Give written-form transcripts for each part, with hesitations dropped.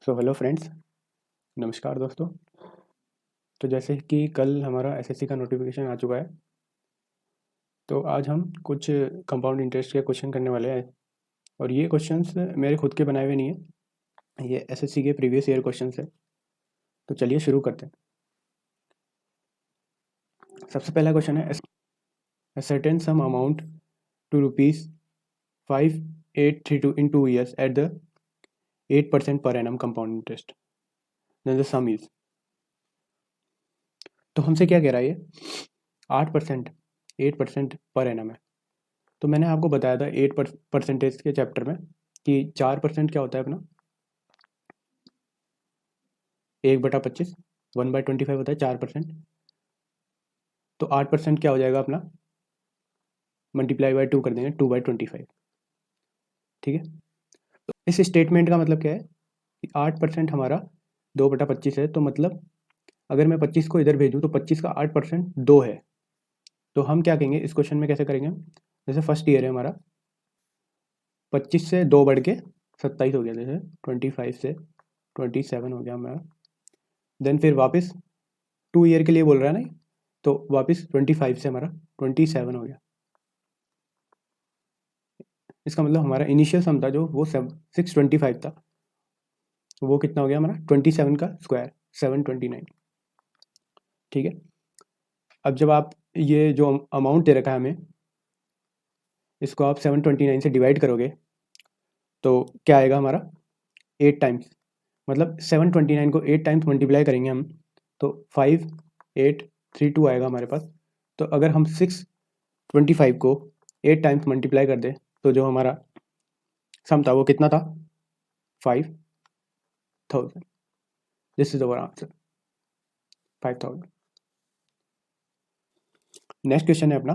So hello friends, नमस्कार दोस्तों। तो जैसे कि कल हमारा एसएससी का नोटिफिकेशन आ चुका है, तो आज हम कुछ कंपाउंड इंटरेस्ट के क्वेश्चन करने वाले हैं। और ये क्वेश्चंस मेरे खुद के बनाए हुए नहीं है, ये एसएससी के प्रीवियस ईयर क्वेश्चंस है। तो चलिए शुरू करते हैं। सबसे पहला क्वेश्चन है, सर्टेन सम अमाउंट टू ₹5,832 इन 2 years at the 8% per annum compound interest, then the sum is. तो हमसे क्या कह रहा है ये? 8% पर एनम है। तो मैंने आपको बताया था 8% के चैप्टर में कि 4% क्या होता है अपना, 1/25, 1/25 होता है 4%। तो 8% क्या हो जाएगा अपना, मल्टीप्लाई बाय 2 कर देंगे, 2/25। ठीक है। तो इस स्टेटमेंट का मतलब क्या है कि 8% हमारा 2/25 है। तो मतलब अगर मैं 25 को इधर भेजूँ तो 25 का 8% 2 है। तो हम क्या कहेंगे इस क्वेश्चन में, कैसे करेंगे? जैसे फर्स्ट ईयर है हमारा, 25 से 2 बढ़ के 27 हो गया, जैसे 25 से 27 हो गया हमारा। देन फिर वापस 2 ईयर के लिए बोल रहा है ना, तो वापस 25 से हमारा 27 हो गया। इसका मतलब हमारा इनिशियल सम था जो वो 625 था, वो कितना हो गया हमारा 27 का स्क्वायर, 729। ठीक है। अब जब आप ये जो अमाउंट दे रखा है हमें, इसको आप 729 से डिवाइड करोगे तो क्या आएगा हमारा 8 टाइम्स। मतलब 729 को 8 टाइम्स मल्टीप्लाई करेंगे हम, तो 5832 आएगा हमारे पास। तो अगर हम 625 को 8 टाइम्स मल्टीप्लाई कर दें तो जो हमारा सम था वो कितना था, 5000। This is our answer, 5000। Next question है अपना,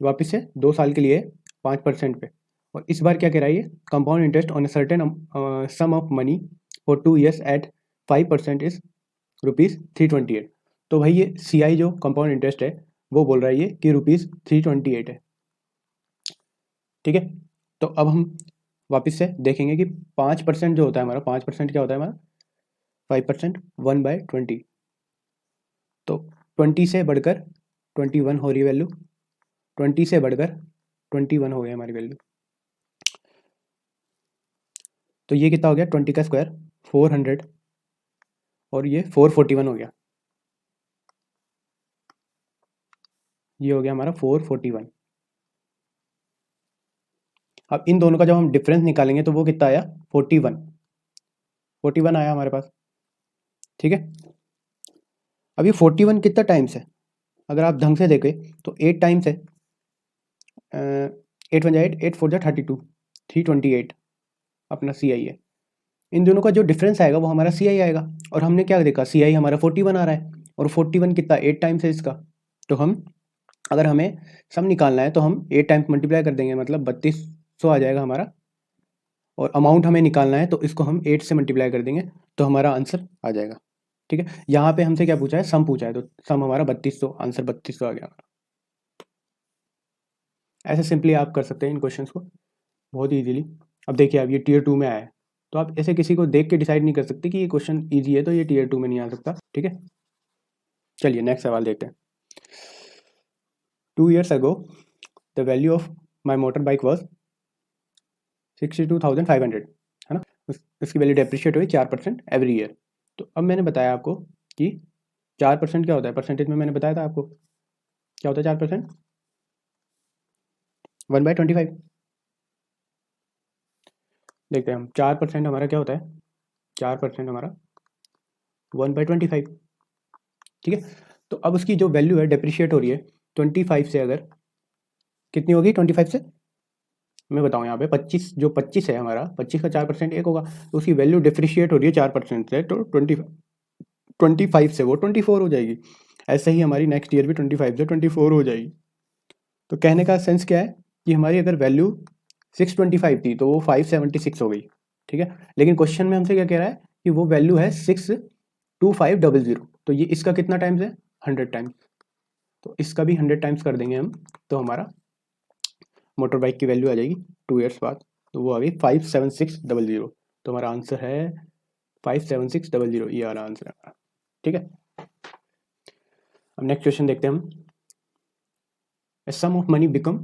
वापस से 2 साल के लिए 5% पे। और इस बार क्या कह रहा है ये, compound interest on a certain sum of money for 2 years at 5% is ₹328। तो भाई ये CI जो कंपाउंड इंटरेस्ट है वो बोल रहा है ये कि ₹328 है। ठीक है। तो अब हम वापस से देखेंगे कि 5% जो होता है हमारा, 5% क्या होता है हमारा, 5% 1/20। तो 20 से बढ़कर 21 हो रही वैल्यू, 20 से बढ़कर 21 हो गई हमारी वैल्यू। तो ये कितना हो गया, 20 का स्क्वायर 400, और ये 441 हो गया। ये हो गया हमारा 441। अब इन दोनों का जब हम डिफरेंस निकालेंगे तो वो कितना आया, 41 आया हमारे पास। ठीक है। अब ये 41 कितना टाइम्स है, अगर आप ढंग से देखें तो 8 टाइम्स है। 8 1 8, 8 4 32, 328 अपना CI है। इन दोनों का जो डिफरेंस आएगा वो हमारा CI आएगा। और हमने क्या देखा, CI हमारा 41 आ रहा है, और 41 कितना, 8 टाइम्स है इसका। तो हम, अगर हमें सम निकालना है तो हम 8 टाइम्स मल्टीप्लाई कर देंगे, मतलब 3200 आ जाएगा हमारा। और अमाउंट हमें निकालना है तो इसको हम 8 से मल्टीप्लाई कर देंगे तो हमारा आंसर आ जाएगा। ठीक है। यहाँ पे हमसे क्या पूछा है, सम पूछा है, तो सम हमारा 3200, आंसर 3200 आ गया हमारा। ऐसे सिंपली आप कर सकते हैं इन क्वेश्चंस को बहुत ईजीली। अब देखिए, अब ये टीयर 2 में आया है, तो आप ऐसे किसी को देख के डिसाइड नहीं कर सकते कि ये क्वेश्चन ईजी है तो ये टीयर 2 में नहीं आ सकता। ठीक है। चलिए नेक्स्ट सवाल देखते हैं। 2 years ago the value of my motor bike was 62,500, है ना। इसकी वैल्यू डेप्रिशिएट हुई 4% एवरी ईयर। तो अब मैंने बताया आपको कि 4% क्या होता है, परसेंटेज में मैंने बताया था आपको क्या होता है 4%, 1/25। देखते हैं हम, 4% हमारा क्या होता है, 4% हमारा 1/25। ठीक है। तो अब उसकी जो वैल्यू है डेप्रिशिएट हो रही है 25 से, अगर कितनी होगी 25 से, मैं बताऊँ यहाँ पे 25, जो 25 है हमारा, 25 का 4% 1 होगा, तो उसकी वैल्यू डिप्रिशिएट हो रही है 4% से, तो 25 से वो 24 हो जाएगी। ऐसे ही हमारी नेक्स्ट ईयर भी 25 से 24 हो जाएगी। तो कहने का सेंस क्या है कि हमारी अगर वैल्यू 625 थी तो वो 576 हो गई। ठीक है। लेकिन क्वेश्चन में हमसे क्या कह रहा है कि वो वैल्यू है 62500, तो ये इसका कितना टाइम्स है, 100 टाइम्स। तो इसका भी 100 टाइम्स कर देंगे हम, तो हमारा मोटर बाइक की वैल्यू आ जाएगी 2 ईयर्स बाद, तो वो आ गई 57600। तो हमारा आंसर है 57,600, ये वाला आंसर है हमारा। ठीक है, अब नेक्स्ट क्वेश्चन देखते हैं हम। A sum of money become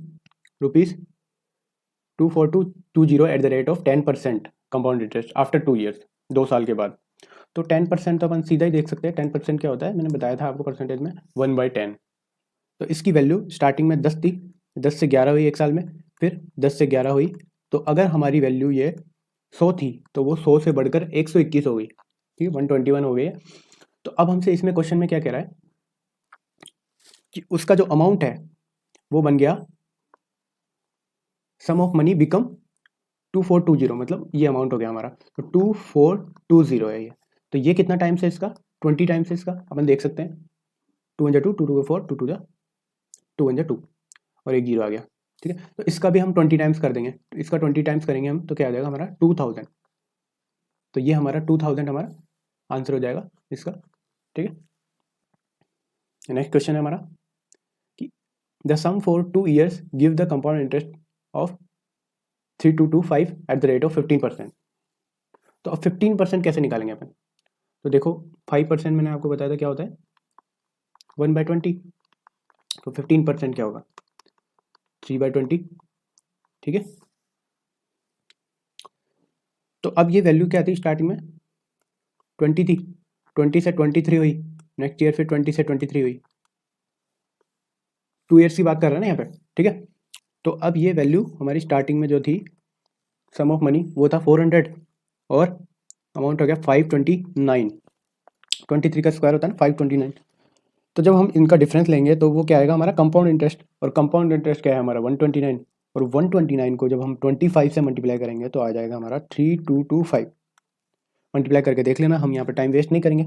₹24220 at the rate of 10% compound interest after 2 years, 2 साल के बाद। तो 10% तो अपन सीधा ही देख सकते हैं। 10% क्या होता है, मैंने बताया था आपको परसेंटेज में 1/10। तो इसकी वैल्यू स्टार्टिंग में 10 थी, 10 से 11 हुई एक साल में, फिर 10 से 11 हुई। तो अगर हमारी वैल्यू ये 100 थी तो वो 100 से बढ़कर 121 हो गई, ठीक है, 121 हो गई है। तो अब हमसे इसमें क्वेश्चन में क्या कह रहा है कि उसका जो अमाउंट है वो बन गया सम ऑफ मनी बिकम 2420, मतलब ये अमाउंट हो गया हमारा। तो 2420 है ये। तो ये कितना टाइम्स है इसका, 20 टाइम्स है इसका। अपन देख सकते हैं 2 × 2, 2 × 4, 2 × 2 × 2 और एक जीरो आ गया। ठीक है, तो इसका भी हम 20 टाइम्स कर देंगे। तो इसका 20 टाइम्स करेंगे हम तो क्या आ जाएगा हमारा 2000। तो ये हमारा 2000 हमारा आंसर हो जाएगा इसका। ठीक है, नेक्स्ट क्वेश्चन है हमारा कि the sum for 2 years give the compound interest of 3225 at the rate of 15%। तो अब 15% कैसे निकालेंगे अपन। तो देखो 5% मैंने आपको बताया था क्या होता है 1/20। तो 15% क्या होगा 3/20। ठीक है, तो अब ये वैल्यू क्या थी स्टार्टिंग में 20 थी, 20 से 23 हुई, नेक्स्ट ईयर फिर 20 से 23 हुई। 2 ईयर्स की बात कर रहे हैं ना यहाँ पे। ठीक है, तो अब ये वैल्यू हमारी स्टार्टिंग में जो थी सम ऑफ मनी वो था 400 और अमाउंट हो गया 529। 23 का स्क्वायर होता है ना 529। तो जब हम इनका डिफरेंस लेंगे तो वो क्या आएगा हमारा कंपाउंड इंटरेस्ट, और कंपाउंड इंटरेस्ट क्या है हमारा 129। और 129 को जब हम 25 से मल्टीप्लाई करेंगे तो आ जाएगा हमारा 3225। मल्टीप्लाई करके देख लेना, हम यहाँ पे टाइम वेस्ट नहीं करेंगे।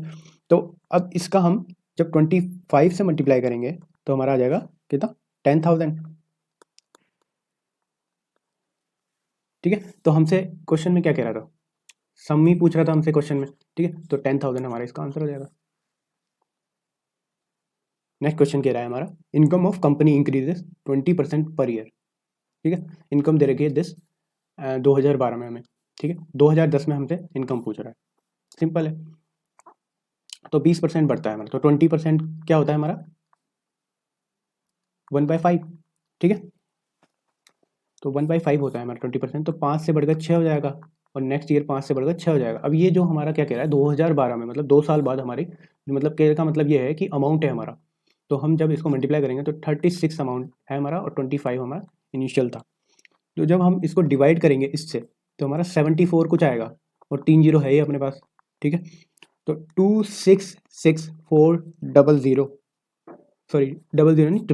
तो अब इसका हम जब 25 से मल्टीप्लाई करेंगे तो हमारा आ जाएगा कितना 10,000। ठीक है, तो हमसे क्वेश्चन में क्या कह रहा था, सम ही पूछ रहा था हमसे क्वेश्चन में। ठीक है, तो 10,000 हमारा इसका आंसर हो जाएगा। नेक्स्ट क्वेश्चन कह रहा है हमारा income of company increases 20% per year. ठीक है, इनकम दे रखी है 2012 में हमें। ठीक है, 2010 में हमसे इनकम पूछ रहा है, सिंपल है। तो 20% बढ़ता है हमारा, तो 20% क्या होता है हमारा 1/5। ठीक है, तो 1/5 होता है हमारा 20%। तो 5 से बढ़कर 6 हो जाएगा, और नेक्स्ट ईयर 5 से बढ़कर 6 हो जाएगा। अब ये जो हमारा क्या कह रहा है 2012 में, मतलब 2 साल बाद हमारी, मतलब कहने का मतलब ये है कि अमाउंट है हमारा। तो हम जब इसको मल्टीप्लाई करेंगे तो 36 अमाउंट है हमारा और 25 हमारा इनिशियल था। तो जब हम इसको डिवाइड करेंगे इससे तो हमारा 74 कुछ आएगा, और 3 जीरो है ही अपने पास। ठीक है, तो 266400, सॉरी 00 नहीं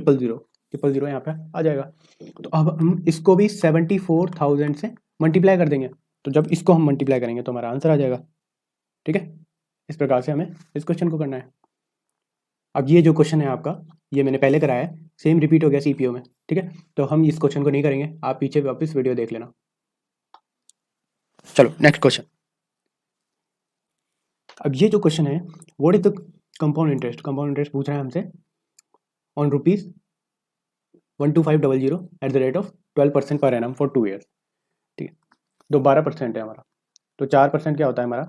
000 यहाँ पे आ जाएगा। तो अब हम इसको भी 74,000 से मल्टीप्लाई कर देंगे। तो जब इसको हम मल्टीप्लाई करेंगे तो हमारा आंसर आ जाएगा। ठीक है, इस प्रकार से हमें इस क्वेश्चन को करना है। अब ये जो क्वेश्चन है आपका, ये मैंने पहले कराया है, सेम रिपीट हो गया सीपीओ में। ठीक है, तो हम इस क्वेश्चन को नहीं करेंगे, आप पीछे वापस वीडियो देख लेना। चलो नेक्स्ट क्वेश्चन। अब ये जो क्वेश्चन है what is the compound interest, compound interest पूछ रहा है हमसे on ₹12500 eight the rate of 12% per annum for 2 years. ठीक है, तो 12% है हमारा। तो 4% क्या होता है हमारा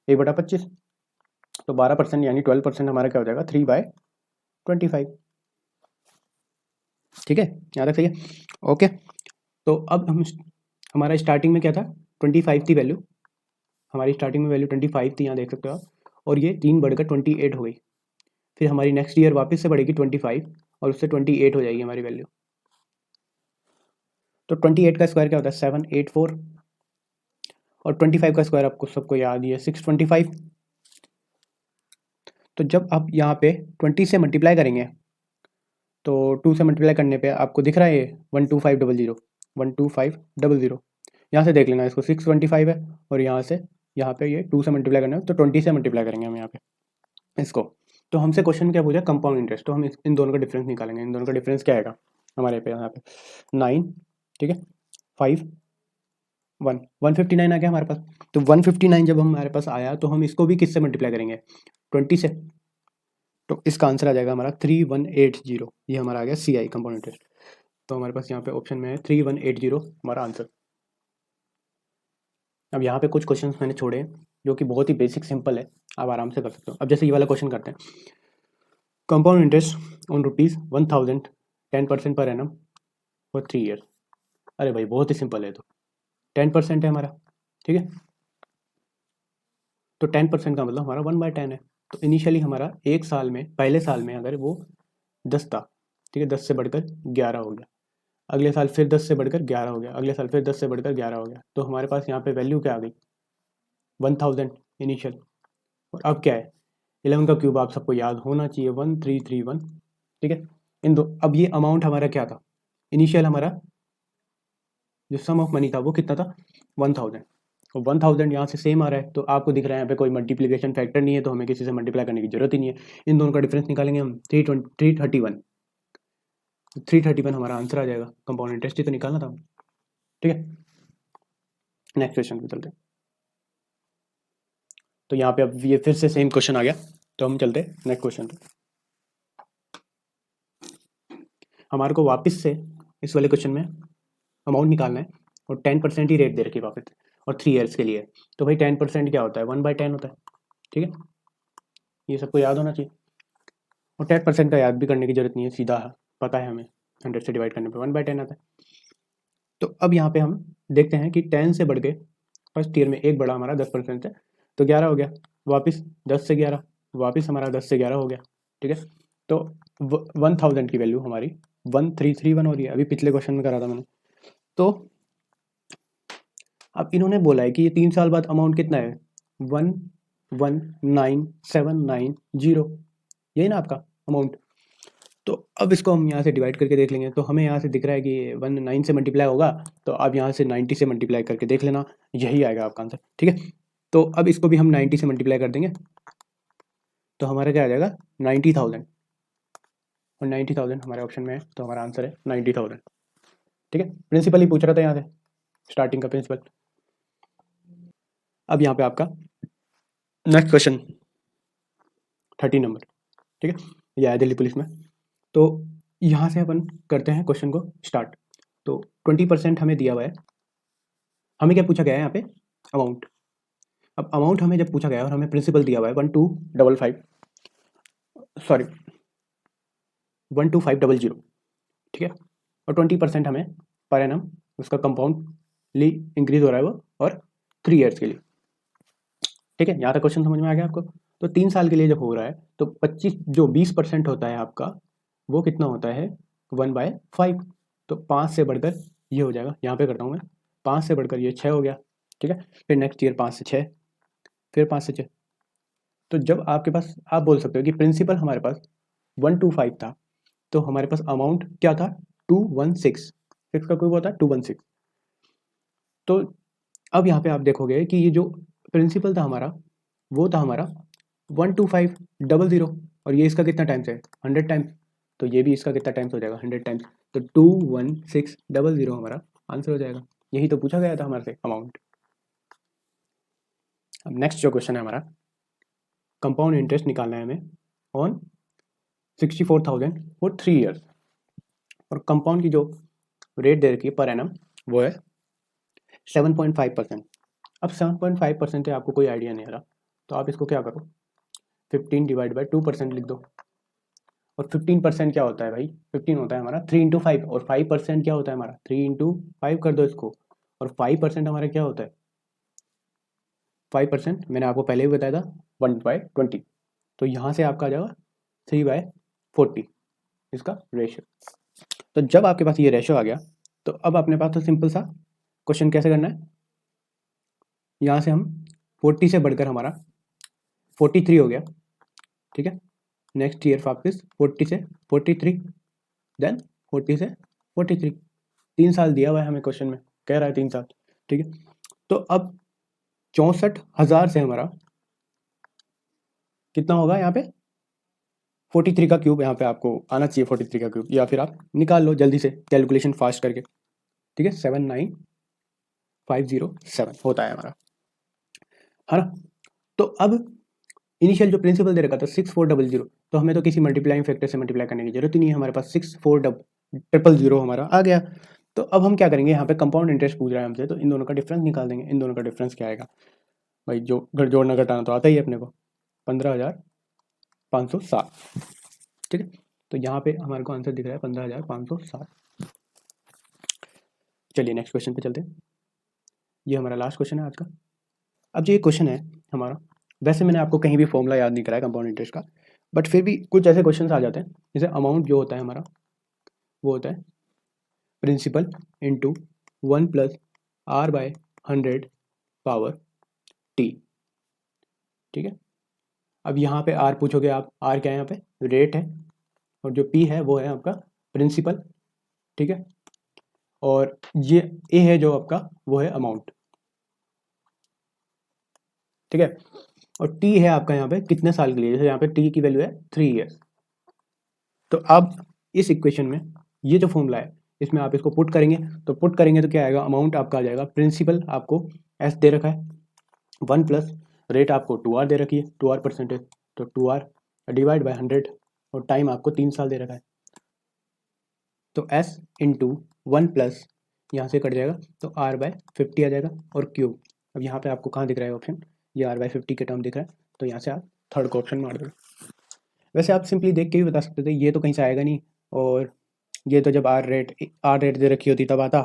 1/25। तो 12% यानी 12% हमारा क्या हो जाएगा 3/25। ठीक है, यहाँ तक सही है। ओके, तो अब हम हमारा स्टार्टिंग में क्या था 25 थी वैल्यू, हमारी स्टार्टिंग में वैल्यू 25 थी, यहाँ देख सकते हो आप। और ये 3 बढ़कर 28 हो गई। फिर हमारी नेक्स्ट ईयर वापस से बढ़ेगी 25 और उससे 28 हो जाएगी हमारी वैल्यू। तो 28 का स्क्वायर क्या होता है 784, और 25 का स्क्वायर आपको सबको याद ही है 625। तो जब आप यहाँ पे 20 से मल्टीप्लाई करेंगे तो 2 से मल्टीप्लाई करने पे आपको दिख रहा है ये 12500, 12500। यहाँ से देख लेना, इसको 625 है, और यहाँ से यहाँ पे ये 2 से मल्टीप्लाई करना है तो 20 से मल्टीप्लाई करेंगे हम यहाँ पे इसको। तो हमसे क्वेश्चन क्या पूछा कंपाउंड इंटरेस्ट, तो हम इन दोनों का डिफरेंस निकालेंगे। इन दोनों का डिफरेंस क्या आएगा हमारे पे यहाँ पे 9, ठीक है 5 1 159 आ गया हमारे पास। तो 159 जब हमारे पास आया तो हम इसको भी किससे मल्टीप्लाई करेंगे 20 से। तो इसका आंसर आ जाएगा हमारा 3180। ये हमारा आ गया CI कंपाउंड इंटरेस्ट। तो हमारे पास यहाँ पे ऑप्शन में है 3180 हमारा आंसर। अब यहाँ पे कुछ क्वेश्चंस मैंने छोड़े जो कि बहुत ही बेसिक सिंपल है, आप आराम से कर सकते हो। अब जैसे ये वाला क्वेश्चन करते हैं, compound interest on ₹1000 10% per annum for 3 years. अरे भाई बहुत ही सिंपल है, तो 10% है हमारा, ठीक है। तो 10% का मतलब हमारा 1/10 है। तो इनिशियली हमारा एक साल में, पहले साल में अगर वो 10 था, ठीक है, 10 से बढ़कर 11 हो गया, अगले साल फिर 10 से बढ़कर 11 हो गया, अगले साल फिर 10 से बढ़कर 11 हो गया, तो हमारे पास यहाँ पे वैल्यू क्या आ गई, 1000 इनिशियल। और अब क्या है, 11 का क्यूब आप सबको याद होना चाहिए, 1331, ठीक है। इन दो, अब ये अमाउंट हमारा क्या था, इनिशियल हमारा जो सम ऑफ मनी था वो कितना था, 1000। और 1000 यहाँ से सेम आ रहा है, तो आपको दिख रहा है यहाँ पे कोई मल्टीप्लिकेशन फैक्टर नहीं है, तो हमें किसी से मल्टीप्लाई करने की जरूरत ही नहीं है। इन दोनों का डिफरेंस निकालेंगे हम, 331 331 हमारा आंसर आ जाएगा। कंपाउंड इंटरेस्ट ही तो निकालना था, ठीक है। नेक्स्ट क्वेश्चन पे चलते हैं। तो यहाँ पे अब ये फिर से सेम क्वेश्चन आ गया, तो हम चलते हैं नेक्स्ट क्वेश्चन पे। हमारे को वापस से इस वाले क्वेश्चन में अमाउंट निकालना है, और 10% ही रेट दे रखी है वापस, और 3 ईयर्स के लिए। तो भाई 10% क्या होता है, 1/10 होता है, ठीक है, ये सबको याद होना चाहिए। और 10% का याद भी करने की जरूरत नहीं है, सीधा पता है हमें 100 से डिवाइड करने पे 1/10 आता है। तो अब यहाँ पे हम देखते हैं कि 10 से बढ़ के फर्स्ट ईयर में एक बड़ा हमारा 10% है, तो 11 हो गया, वापस 10 से 11, वापस हमारा 10 से 11 हो गया, ठीक है। तो 1000 की वैल्यू हमारी 1331 हो रही है, अभी पिछले क्वेश्चन में करा था मैंने। तो अब इन्होंने बोला है कि ये 3 साल बाद अमाउंट कितना है, 119,790, यही ना आपका अमाउंट। तो अब इसको हम यहाँ से डिवाइड करके देख लेंगे, तो हमें यहाँ से दिख रहा है कि 19 से मल्टीप्लाई होगा, तो आप यहाँ से 90 से मल्टीप्लाई करके देख लेना, यही आएगा आपका आंसर, ठीक है। तो अब इसको भी हम 90 से मल्टीप्लाई कर देंगे, तो हमारा क्या आ जाएगा, 90,000, और 90,000 हमारे ऑप्शन में है, तो हमारा आंसर है 90,000, ठीक है। प्रिंसिपल ही पूछ रहा था यहाँ से, स्टार्टिंग का प्रिंसिपल। अब यहाँ पे आपका नेक्स्ट क्वेश्चन 30 नंबर, ठीक है, यह है दिल्ली पुलिस में। तो यहाँ से अपन करते हैं क्वेश्चन को स्टार्ट। तो 20% हमें दिया हुआ है, हमें क्या पूछा गया है यहाँ पे, अमाउंट। अब अमाउंट हमें जब पूछा गया है और हमें प्रिंसिपल दिया हुआ है 12500, ठीक है, और 20% हमें पर एनम उसका कंपाउंडली इंक्रीज हो रहा है वो, और 3 ईयर्स के लिए, ठीक है। यहाँ तक क्वेश्चन समझ में आ गया आपको। तो 3 साल के लिए जब हो रहा है, तो 20% होता है आपका, वो कितना होता है, 1/5। तो 5 से बढ़कर ये हो जाएगा, यहाँ पे करता हूँ मैं, 5 से बढ़कर ये 6 हो गया, ठीक है। फिर नेक्स्ट ईयर 5 से 6, फिर 5 से 6। तो जब आपके पास, आप बोल सकते हो कि प्रिंसिपल हमारे पास 125 था, तो हमारे पास अमाउंट क्या था, 216, 6 का कोई होता है 216। तो अब यहाँ पे आप देखोगे कि ये जो प्रिंसिपल था हमारा, वो था हमारा 12500, और ये इसका कितना टाइम्स है, 100 टाइम्स। तो ये भी इसका कितना टाइम्स हो जाएगा, 100 टाइम्स। तो 21600 हमारा आंसर हो जाएगा, यही तो पूछा गया था हमारे से अमाउंट। अब नेक्स्ट जो क्वेश्चन है हमारा, कंपाउंड इंटरेस्ट निकालना है हमें ऑन 64,000 फॉर 3 ईयर्स, और कंपाउंड की जो रेट दे रखी है पर एनम, वो है 7.5%। अब 7.5% है, आपको कोई आइडिया नहीं आ रहा, तो आप इसको क्या करो, 15 डिवाइड बाई 2% लिख दो। और 15% क्या होता है भाई, 15 होता है हमारा 3 इंटू 5, और 5% क्या होता है हमारा, 3 इंटू 5 कर दो इसको, और 5% हमारा क्या होता है, 5% मैंने आपको पहले भी बताया था 1/20। तो यहाँ से आपका आ जाएगा 3/40 इसका रेशियो। तो जब आपके पास ये रेशियो आ गया, तो अब अपने पास तो सिंपल सा क्वेश्चन कैसे करना है, यहाँ से हम 40 से बढ़कर हमारा 43 हो गया, ठीक है। नेक्स्ट ईयर वापस 40 से 43, देन 40 से 43, 3 साल दिया हुआ है हमें क्वेश्चन में, कह रहा है 3 साल, ठीक है। तो अब 64,000 से हमारा कितना होगा, यहाँ पे 43 का क्यूब, यहाँ पे आपको आना चाहिए 43 का क्यूब, या फिर आप निकाल लो जल्दी से कैलकुलेशन फास्ट करके, ठीक है। 79507 होता है हमारा, है ना। तो अब इनिशियल जो प्रिंसिपल दे रखा था 6400, तो हमें तो किसी मल्टीप्लाइंग फैक्टर से मल्टीप्लाई करने की जरूरत ही नहीं है, हमारे पास 6400 हमारा आ गया। तो अब हम क्या करेंगे, यहाँ पे कंपाउंड इंटरेस्ट पूछ रहा है हमसे, तो इन दोनों का डिफरेंस निकाल देंगे। इन दोनों का डिफरेंस क्या आएगा, भाई जो घर जोड़ना घटाना तो आता ही है अपने को, 15,507। ठीक है, तो यहाँ पे हमारे को आंसर दिख रहा है 15,507। चलिए नेक्स्ट क्वेश्चन पे चलते हैं। ये हमारा लास्ट क्वेश्चन है आज का। अब जो ये क्वेश्चन है हमारा, वैसे मैंने आपको कहीं भी फॉर्मूला याद नहीं कराया कंपाउंड इंटरेस्ट का, बट फिर भी कुछ ऐसे क्वेश्चन आ जाते हैं, जैसे अमाउंट जो होता है हमारा वो होता है principal into 1 + R/100 power t। ठीक है, अब यहाँ पे R पूछोगे आप, R क्या है यहाँ पे, रेट है, और जो P है वो है आपका प्रिंसिपल। ठीक है, और ये A है जो आपका वो है अमाउंट। ठीक है, और T है आपका यहाँ पे कितने साल के लिए, जैसे यहाँ पे T की वैल्यू है 3 ईयर्स। तो अब इस इक्वेशन में ये जो फॉर्मूला है इसमें आप इसको पुट करेंगे, तो पुट करेंगे तो क्या आएगा, अमाउंट आपका आ जाएगा, प्रिंसिपल आपको S दे रखा है 1 + रेट आपको 2R दे रखी है, 2R परसेंटेज, तो 2R डिवाइड बाय 100, और टाइम आपको 3 साल दे रखा है, तो S इंटू 1 + यहाँ से कट जाएगा तो R/50 आ जाएगा, और क्यूब। अब यहाँ पे आपको कहाँ दिख रहा है ऑप्शन, ये R/50 के टर्म दिख रहा है, तो यहाँ से आप थर्ड का ऑप्शन मार दोगे। वैसे आप सिंपली देख के भी बता सकते थे, ये तो कहीं से आएगा नहीं, और ये तो जब आर रेट दे रखी होती तब आता।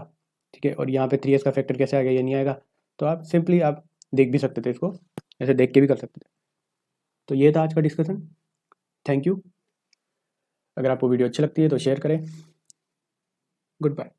ठीक है, और यहाँ पे 3s का फैक्टर कैसे आ गया, ये नहीं आएगा। तो आप सिंपली आप देख भी सकते थे इसको, ऐसे देख के भी कर सकते थे। तो ये था आज का डिस्कशन। Thank you. अगर आपको वीडियो अच्छी लगती है तो शेयर करें। Good bye.